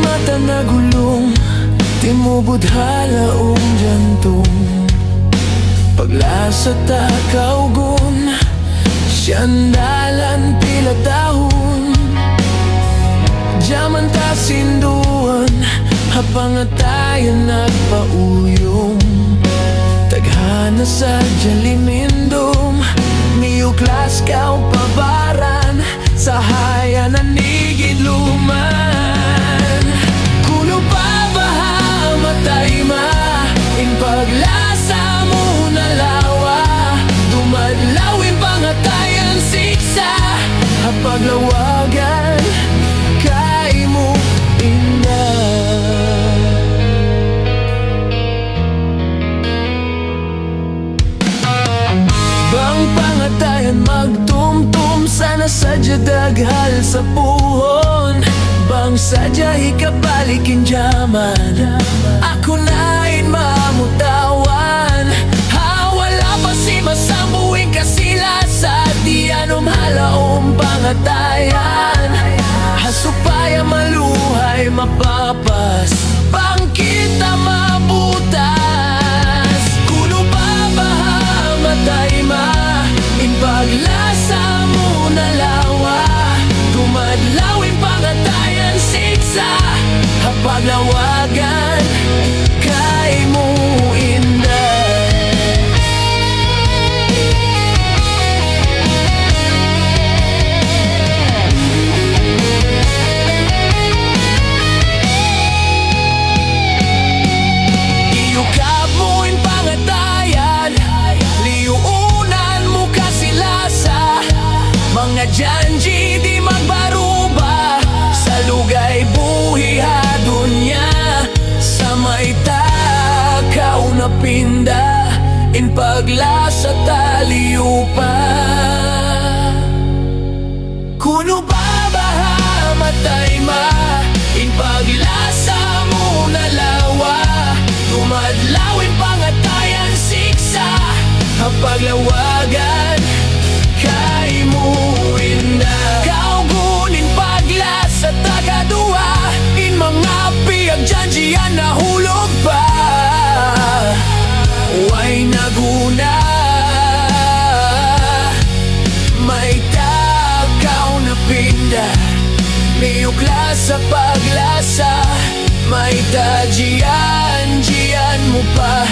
mata na gulong, timubod halaong jantong. Paglasa ta kaugon, siyandalan pila tahon. Diyaman ta sinduan, hapangatayan nagpauyong. Taghana sa jalimindom, miyuklas ka pabaran, sa hayan nanigid luman. Kuno pa baha matay ma, in paglasa mo nalawa. Dumadlawin pangatayan siksa, hapaglawagan kay mo indah. Bang pangatayan magtumtum, sana sadya daghal sa puhon. Bang sadya ikabalikin jaman, ako nain mamutawan. Wala pa si masambuing kasila sa diyanom halaong pangatayan. Hasupaya maluhay mapapas, bang kita mabutas. Kuno pa baha matay ma, in paglasa mo nalawa. Dumadlawin pangatayan siksa, hapaglawagan kay mo indah. Iyukap mo in pangatayan, liuunan mo kasilasa. Mga janji di magbaruba, sa lugay buhi hadunya. Sa may takaw na pinda, in paglasa taliw pa. Kuno ba baha matay ma, in paglasa mo nalawa. Dumadlawin pangatayan siksa, hapaglawagan kay mo indah. Kaugunin paglasa tagadua, in mga piyag janjian nahulog pa. Way naguna, may takaw na pinda. Miyuklas sa paglasa, may tajian mo pa.